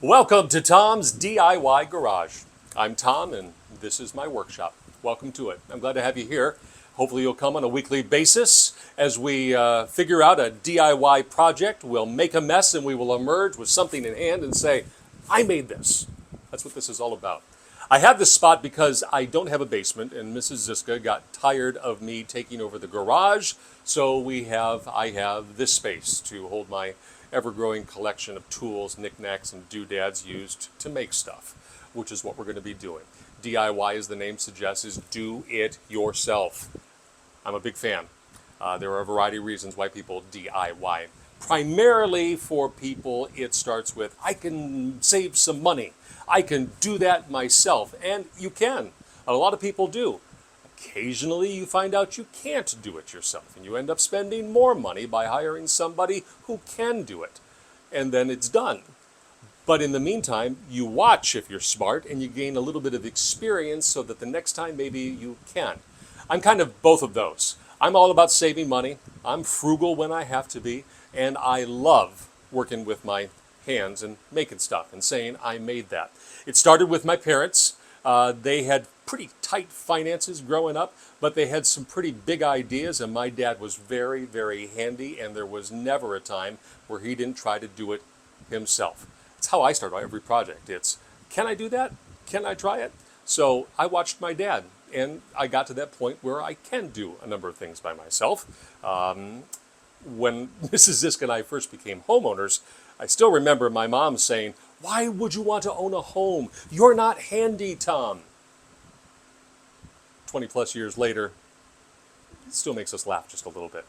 Welcome to Tom's DIY Garage. I'm Tom and this is my workshop. Welcome to it. I'm glad to have you here. Hopefully you'll come on a weekly basis as we figure out a DIY project. We'll make a mess and we will emerge with something in hand and say, I made this. That's what this is all about. I have this spot because I don't have a basement and Mrs. Ziska got tired of me taking over the garage. So I have this space to hold my ever-growing collection of tools, knickknacks, and doodads used to make stuff, which is what we're going to be doing. DIY, as the name suggests, is do it yourself. I'm a big fan. There are a variety of reasons why people DIY. Primarily for people, it starts with, I can save some money. I can do that myself. And you can. A lot of people do. Occasionally you find out you can't do it yourself and you end up spending more money by hiring somebody who can do it. And then it's done. But in the meantime, you watch if you're smart and you gain a little bit of experience so that the next time maybe you can. I'm kind of both of those. I'm all about saving money. I'm frugal when I have to be. And I love working with my hands and making stuff and saying I made that. It started with my parents. They had pretty tight finances growing up, but they had some pretty big ideas, and my dad was very, very handy, and there was never a time where he didn't try to do it himself. It's how I start every project. It's, can I do that? Can I try it? So I watched my dad, and I got to that point where I can do a number of things by myself. When Mrs. Ziska and I first became homeowners, I still remember my mom saying, why would you want to own a home? You're not handy, Tom. 20 plus years later, it still makes us laugh just a little bit.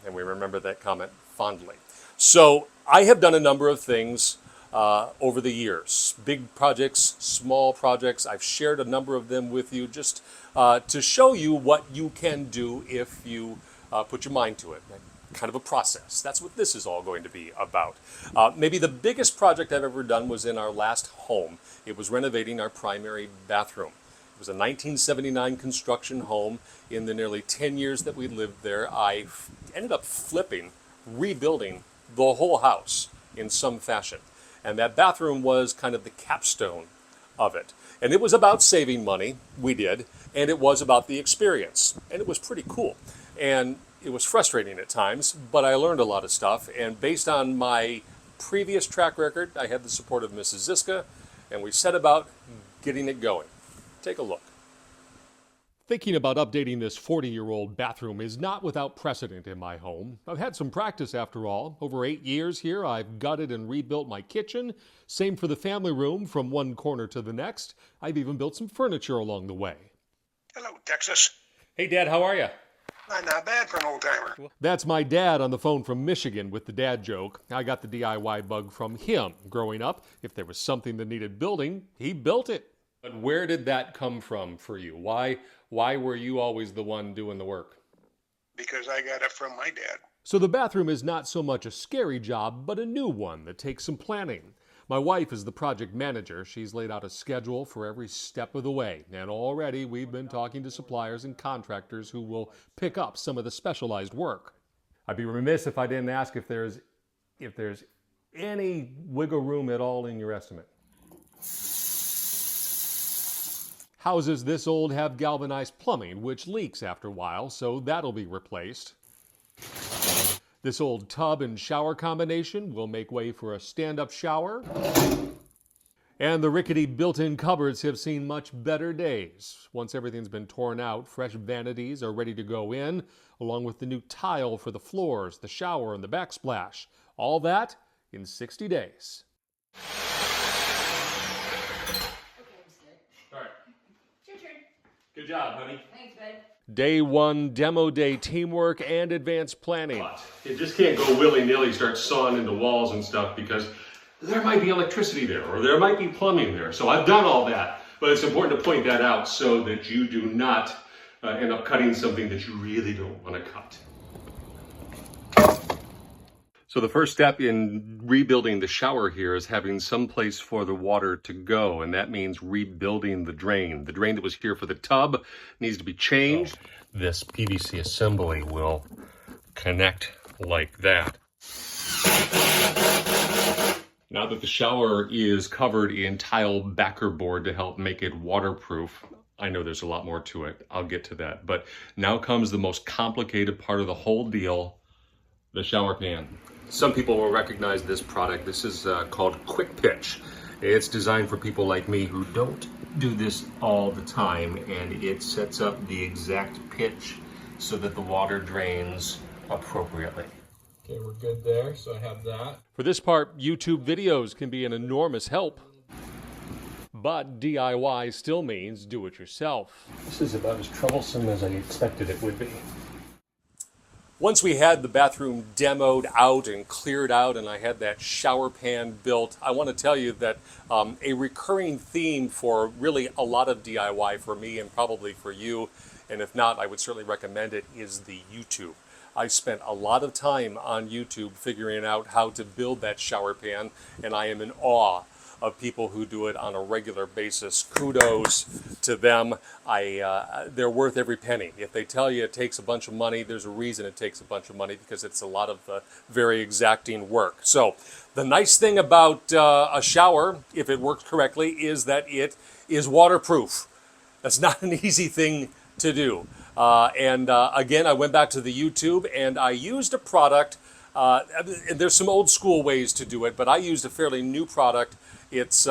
And we remember that comment fondly. So I have done a number of things over the years. Big projects, small projects. I've shared a number of them with you just to show you what you can do if you put your mind to it. Kind of a process. That's what this is all going to be about. Maybe the biggest project I've ever done was in our last home. It was renovating our primary bathroom. It was a 1979 construction home. In the nearly 10 years that we lived there, I ended up rebuilding the whole house in some fashion. And that bathroom was kind of the capstone of it. And it was about saving money, we did, and it was about the experience. And it was pretty cool. And it was frustrating at times, but I learned a lot of stuff. And based on my previous track record, I had the support of Mrs. Ziska, and we set about getting it going. Take a look. Thinking about updating this 40-year-old bathroom is not without precedent in my home. I've had some practice after all. Over 8 years here, I've gutted and rebuilt my kitchen. Same for the family room from one corner to the next. I've even built some furniture along the way. Hello, Texas. Hey, Dad, how are you? Not bad for an old-timer. That's my dad on the phone from Michigan with the dad joke. I got the DIY bug from him growing up. If there was something that needed building, he built it. But where did that come from for you? Why were you always the one doing the work? Because I got it from my dad. So the bathroom is not so much a scary job, but a new one that takes some planning. My wife is the project manager. She's laid out a schedule for every step of the way. And already we've been talking to suppliers and contractors who will pick up some of the specialized work. I'd be remiss if I didn't ask if there's any wiggle room at all in your estimate. Houses this old have galvanized plumbing, which leaks after a while, so that'll be replaced. This old tub and shower combination will make way for a stand-up shower. And the rickety built-in cupboards have seen much better days. Once everything's been torn out, fresh vanities are ready to go in, along with the new tile for the floors, the shower, and the backsplash. All that in 60 days. All right. It's your turn. Good job, honey. Thanks, bud. Day one, demo day, teamwork, and advanced planning. You just can't go willy-nilly start sawing into walls and stuff because there might be electricity there or there might be plumbing there. So I've done all that, but it's important to point that out so that you do not end up cutting something that you really don't want to cut. So the first step in rebuilding the shower here is having some place for the water to go, and that means rebuilding the drain. The drain that was here for the tub needs to be changed. This PVC assembly will connect like that. Now that the shower is covered in tile backer board to help make it waterproof, I know there's a lot more to it. I'll get to that. But now comes the most complicated part of the whole deal, the shower pan. Some people will recognize this product. This is called Quick Pitch. It's designed for people like me who don't do this all the time, and it sets up the exact pitch so that the water drains appropriately. Okay, we're good there, so I have that. For this part, YouTube videos can be an enormous help, but DIY still means do it yourself. This is about as troublesome as I expected it would be. Once we had the bathroom demoed out and cleared out and I had that shower pan built, I want to tell you that a recurring theme for really a lot of DIY for me and probably for you, and if not, I would certainly recommend it, is the YouTube. I spent a lot of time on YouTube figuring out how to build that shower pan, and I am in awe of people who do it on a regular basis. Kudos to them. They're worth every penny. If they tell you it takes a bunch of money, there's a reason it takes a bunch of money, because it's a lot of very exacting work. So the nice thing about a shower, if it works correctly, is that it is waterproof. That's not an easy thing to do. Again, I went back to the YouTube and I used a product. There's some old school ways to do it, but I used a fairly new product. It's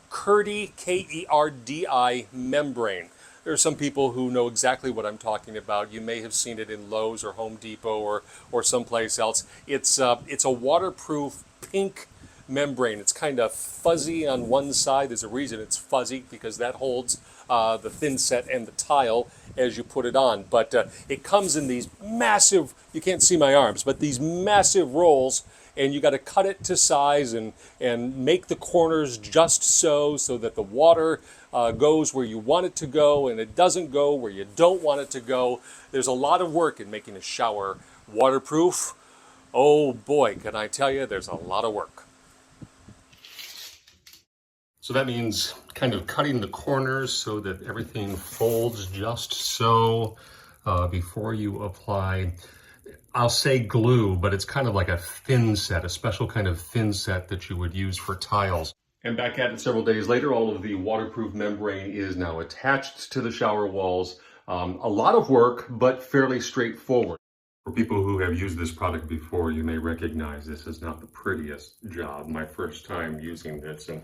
Kerdi, K-E-R-D-I membrane. There are some people who know exactly what I'm talking about. You may have seen it in Lowe's or Home Depot or someplace else. It's a waterproof pink membrane. It's kind of fuzzy on one side. There's a reason it's fuzzy, because that holds the thin set and the tile as you put it on. But it comes in these massive, you can't see my arms, but these massive rolls, and you got to cut it to size and make the corners just so that the water goes where you want it to go and it doesn't go where you don't want it to go. There's a lot of work in making a shower waterproof. Oh boy, can I tell you, there's a lot of work. So that means kind of cutting the corners so that everything folds just so before you apply, I'll say glue, but it's kind of like a thin set, a special kind of thin set that you would use for tiles. And back at it several days later, all of the waterproof membrane is now attached to the shower walls. A lot of work, but fairly straightforward. For people who have used this product before, you may recognize this is not the prettiest job. My first time using this, and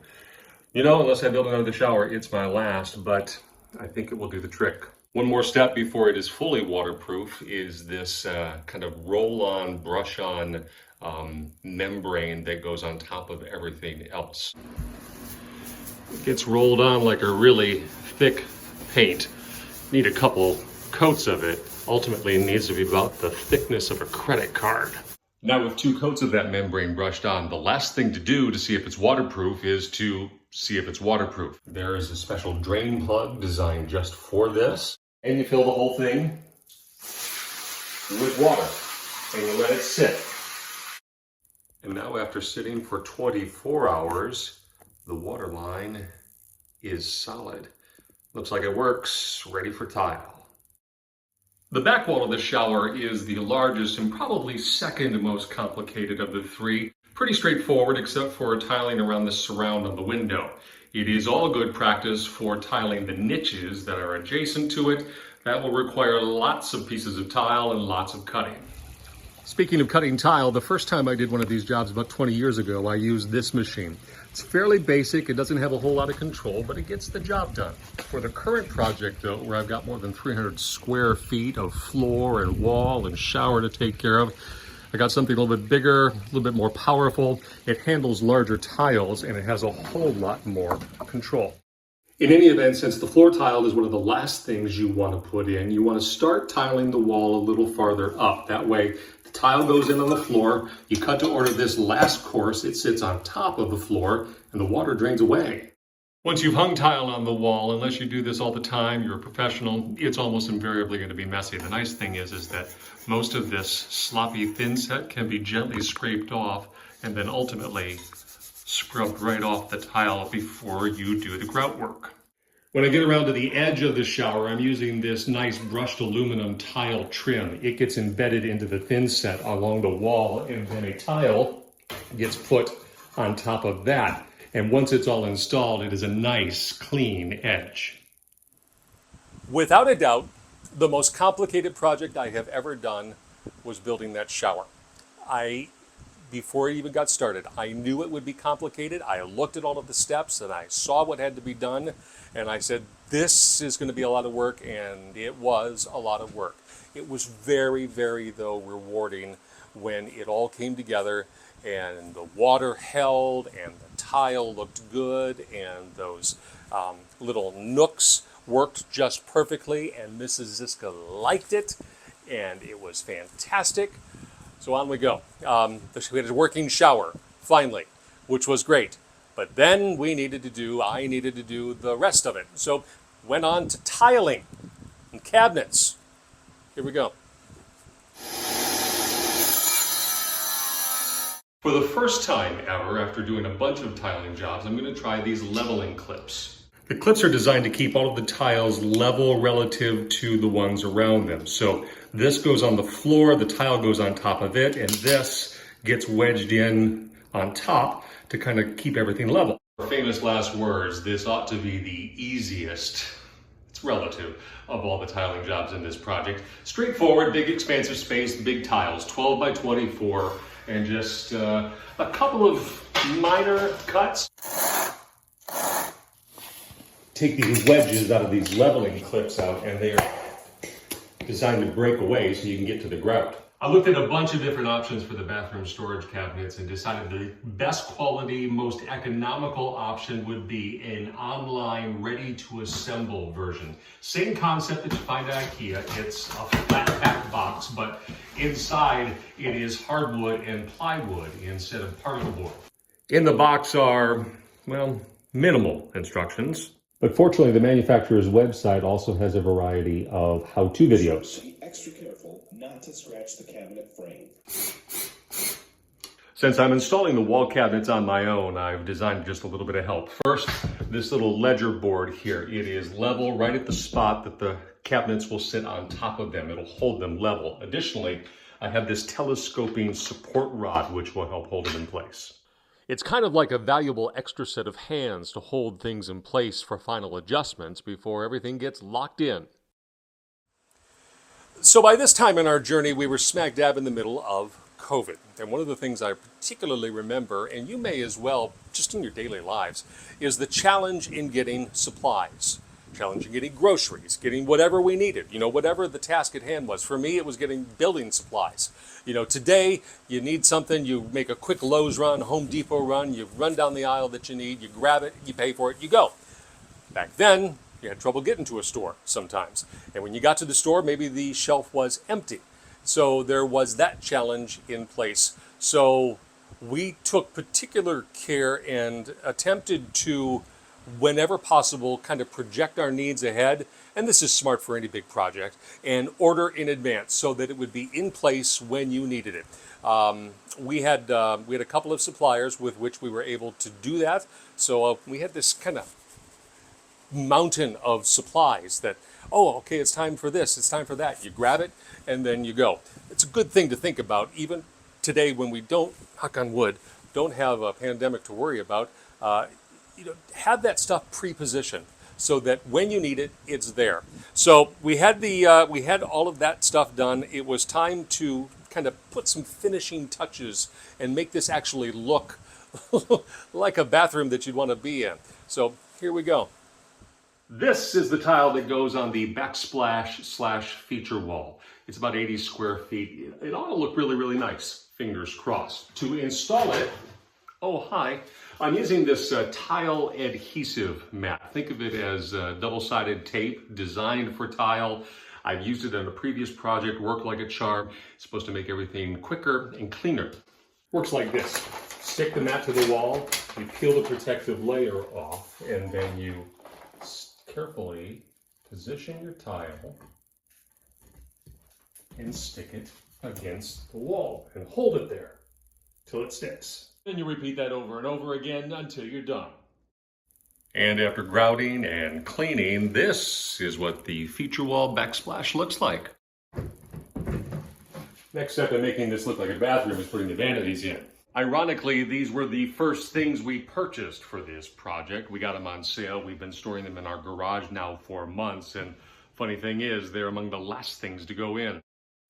you know, unless I build another shower, it's my last, but I think it will do the trick. One more step before it is fully waterproof is this kind of roll-on, brush-on membrane that goes on top of everything else. It gets rolled on like a really thick paint. Need a couple coats of it. Ultimately, it needs to be about the thickness of a credit card. Now, with 2 coats of that membrane brushed on, the last thing to do to see if it's waterproof is to see if it's waterproof. There is a special drain plug designed just for this. And you fill the whole thing with water and you let it sit. And now, after sitting for 24 hours, the water line is solid. Looks like it works, ready for tile. The back wall of the shower is the largest and probably second most complicated of the 3. Pretty straightforward, except for tiling around the surround on the window. It is all good practice for tiling the niches that are adjacent to it. That will require lots of pieces of tile and lots of cutting. Speaking of cutting tile, the first time I did one of these jobs about 20 years ago, I used this machine. It's fairly basic, it doesn't have a whole lot of control, but it gets the job done. For the current project though, where I've got more than 300 square feet of floor and wall and shower to take care of, I got something a little bit bigger, a little bit more powerful. It handles larger tiles and it has a whole lot more control. In any event, since the floor tile is one of the last things you want to put in, you want to start tiling the wall a little farther up. That way, the tile goes in on the floor, you cut to order this last course, it sits on top of the floor, and the water drains away. Once you've hung tile on the wall, unless you do this all the time, you're a professional, it's almost invariably going to be messy. The nice thing is that most of this sloppy thin set can be gently scraped off and then ultimately scrubbed right off the tile before you do the grout work. When I get around to the edge of the shower, I'm using this nice brushed aluminum tile trim. It gets embedded into the thin set along the wall, and then a tile gets put on top of that. And once it's all installed, it is a nice, clean edge. Without a doubt, the most complicated project I have ever done was building that shower. Before it even got started, I knew it would be complicated. I looked at all of the steps and I saw what had to be done. And I said, this is going to be a lot of work, and it was a lot of work. It was very, very, though, rewarding when it all came together and the water held and the tile looked good and those little nooks worked just perfectly, and Mrs. Ziska liked it, and it was fantastic. So on we go. We had a working shower, finally, which was great. But then I needed to do the rest of it. So went on to tiling and cabinets. Here we go. For the first time ever, after doing a bunch of tiling jobs, I'm going to try these leveling clips. The clips are designed to keep all of the tiles level relative to the ones around them. So this goes on the floor, the tile goes on top of it, and this gets wedged in on top to kind of keep everything level. Famous last words, this ought to be the easiest, it's relative, of all the tiling jobs in this project. Straightforward, big expansive space, big tiles, 12 by 24, and just a couple of minor cuts. Take these wedges out of these leveling clips out, and they are designed to break away so you can get to the grout. I looked at a bunch of different options for the bathroom storage cabinets and decided the best quality, most economical option would be an online ready-to-assemble version. Same concept that you find at IKEA. It's a flat pack box, but inside it is hardwood and plywood instead of particle board. In the box are, well, minimal instructions. But fortunately, the manufacturer's website also has a variety of how-to videos. Be extra careful not to scratch the cabinet frame. Since I'm installing the wall cabinets on my own, I've designed just a little bit of help. First, this little ledger board here. It is level right at the spot that the cabinets will sit on top of them. It'll hold them level. Additionally, I have this telescoping support rod, which will help hold them in place. It's kind of like a valuable extra set of hands to hold things in place for final adjustments before everything gets locked in. So by this time in our journey, we were smack dab in the middle of COVID. And one of the things I particularly remember, and you may as well, just in your daily lives, is the challenge in getting supplies. Challenge in getting groceries, getting whatever we needed, whatever the task at hand was. For me, it was getting building supplies. Today, you need something, you make a quick Lowe's run, Home Depot run, you run down the aisle that you need, you grab it, you pay for it, you go. Back then, you had trouble getting to a store sometimes. And when you got to the store, maybe the shelf was empty. So there was that challenge in place. So we took particular care and attempted to, whenever possible, kind of project our needs ahead, and this is smart for any big project, and order in advance so that it would be in place when you needed it. We had a couple of suppliers with which we were able to do that, so we had this kind of mountain of supplies that, oh, okay, it's time for this, it's time for that. You grab it, and then you go. It's a good thing to think about, even today when we don't, knock on wood, don't have a pandemic to worry about. Have that stuff pre-positioned so that when you need it, it's there. So we had all of that stuff done. It was time to kind of put some finishing touches and make this actually look like a bathroom that you'd want to be in. So here we go. This is the tile that goes on the backsplash/feature wall. It's about 80 square feet. It ought to look really, really nice. Fingers crossed. To install it, oh, hi. I'm using this tile adhesive mat. Think of it as double-sided tape designed for tile. I've used it on a previous project, worked like a charm. It's supposed to make everything quicker and cleaner. Works like this. Stick the mat to the wall, you peel the protective layer off, and then you carefully position your tile and stick it against the wall and hold it there till it sticks. Then you repeat that over and over again until you're done. And after grouting and cleaning, this is what the feature wall backsplash looks like. Next step in making this look like a bathroom is putting the vanities in. Ironically, these were the first things we purchased for this project. We got them on sale. We've been storing them in our garage now for months, and funny thing is, they're among the last things to go in.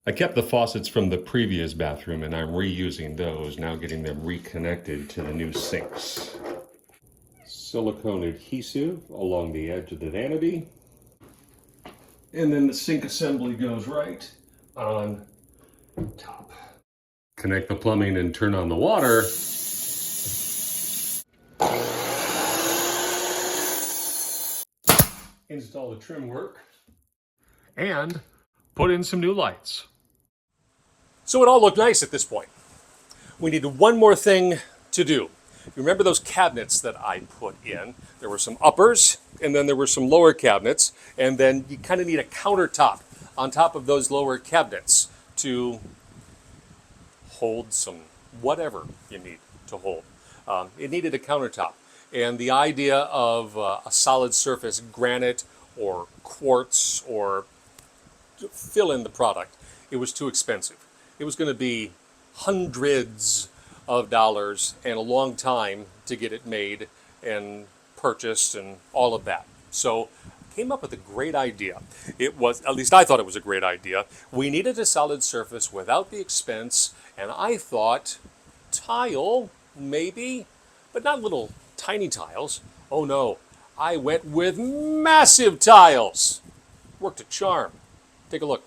I kept the faucets from the previous bathroom and I'm reusing those, now getting them reconnected to the new sinks. Silicone adhesive along the edge of the vanity. And then the sink assembly goes right on top. Connect the plumbing and turn on the water. Install the trim work. And put in some new lights. So it all looked nice at this point. We needed one more thing to do. You remember those cabinets that I put in? There were some uppers, and then there were some lower cabinets, and then you kind of need a countertop on top of those lower cabinets to hold some whatever you need to hold. It needed a countertop. And the idea of a solid surface granite or quartz or fill in the product, it was too expensive. It was going to be hundreds of dollars and a long time to get it made and purchased and all of that. So I came up with a great idea. It was, at least I thought it was a great idea. We needed a solid surface without the expense, and I thought tile, maybe, but not little tiny tiles. Oh no, I went with massive tiles. Worked a charm. Take a look.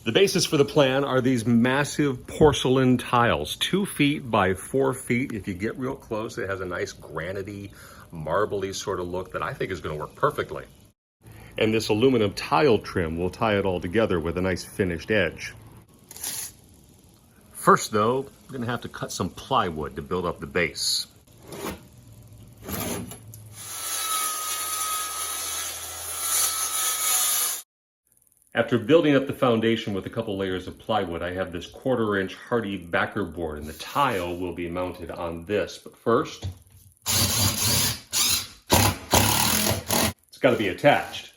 The basis for the plan are these massive porcelain tiles, 2 feet by 4 feet. If you get real close, it has a nice granity, marbly sort of look that I think is going to work perfectly. And this aluminum tile trim will tie it all together with a nice finished edge. First though, I'm going to have to cut some plywood to build up the base. After building up the foundation with a couple layers of plywood, I have this 1/4-inch Hardie backer board, and the tile will be mounted on this. But first, it's got to be attached.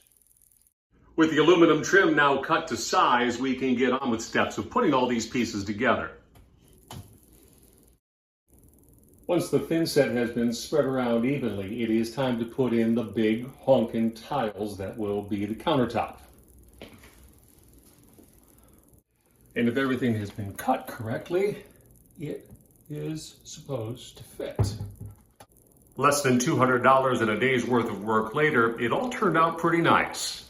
With the aluminum trim now cut to size, we can get on with steps of putting all these pieces together. Once the thin set has been spread around evenly, it is time to put in the big honkin' tiles that will be the countertop. And if everything has been cut correctly, it is supposed to fit. Less than $200 and a day's worth of work later, it all turned out pretty nice.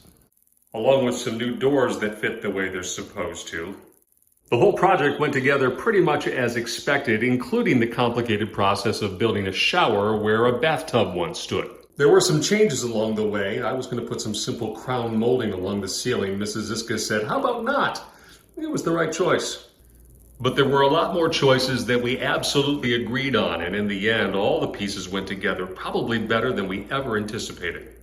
Along with some new doors that fit the way they're supposed to. The whole project went together pretty much as expected, including the complicated process of building a shower where a bathtub once stood. There were some changes along the way. I was going to put some simple crown molding along the ceiling. Mrs. Ziska said, "How about not?" It was the right choice. But there were a lot more choices that we absolutely agreed on, and in the end, all the pieces went together probably better than we ever anticipated.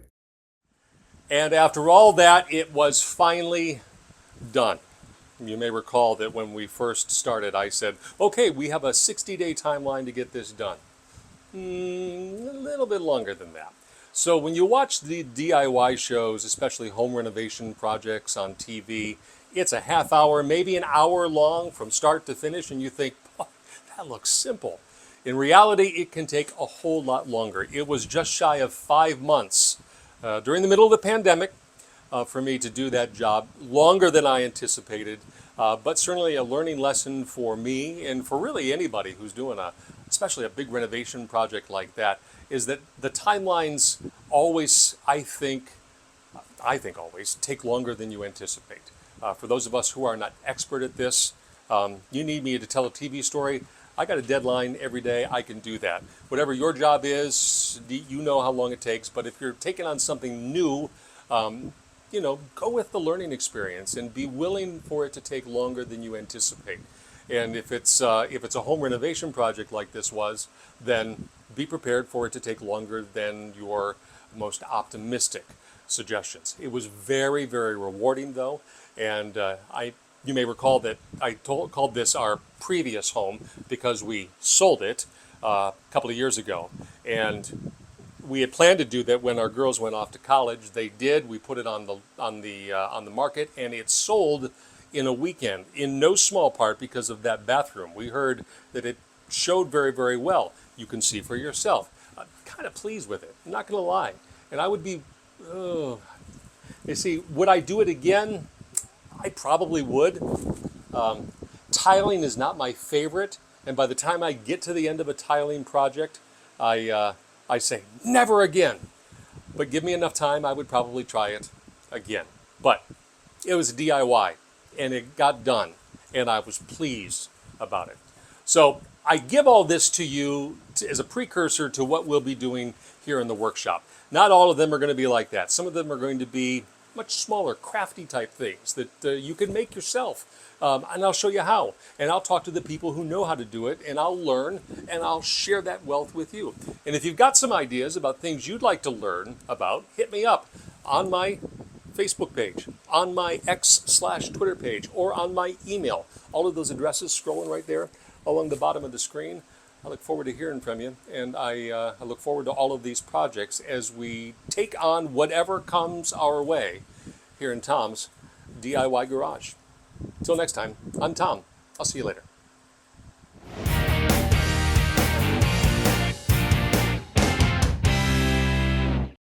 And after all that, it was finally done. You may recall that when we first started, I said, okay, we have a 60-day timeline to get this done. A little bit longer than that. So when you watch the DIY shows, especially home renovation projects on TV, it's a half hour, maybe an hour long from start to finish, and you think, oh, that looks simple. In reality, it can take a whole lot longer. It was just shy of 5 months during the middle of the pandemic for me to do that job, longer than I anticipated, but certainly a learning lesson for me and for really anybody who's doing especially a big renovation project like that, is that the timelines always, I think always take longer than you anticipate. For those of us who are not expert at this, you need me to tell a TV story, I got a deadline every day, I can do that. Whatever your job is, you know how long it takes, but if you're taking on something new, go with the learning experience and be willing for it to take longer than you anticipate. And if it's a home renovation project like this was, then be prepared for it to take longer than your most optimistic suggestions. It was very, very rewarding though, and you may recall that I called this our previous home because we sold it a couple of years ago, and we had planned to do that when our girls went off to college. They did. We put it on the market, and it sold in a weekend, in no small part because of that bathroom. We heard that it showed very, very well. You can see for yourself. I'm kind of pleased with it, I'm not going to lie. And I would be, you see, would I do it again? I probably would. Tiling is not my favorite, and by the time I get to the end of a tiling project, I say, never again. But give me enough time, I would probably try it again. But it was a DIY, and it got done, and I was pleased about it. So I give all this to you as a precursor to what we'll be doing here in the workshop. Not all of them are going to be like that. Some of them are going to be much smaller, crafty type things that you can make yourself. And I'll show you how. And I'll talk to the people who know how to do it, and I'll learn, and I'll share that wealth with you. And if you've got some ideas about things you'd like to learn about, hit me up on my Facebook page, on my X/Twitter page, or on my email. All of those addresses scrolling right there along the bottom of the screen. I look forward to hearing from you, and I look forward to all of these projects as we take on whatever comes our way here in Tom's DIY Garage. Until next time, I'm Tom. I'll see you later.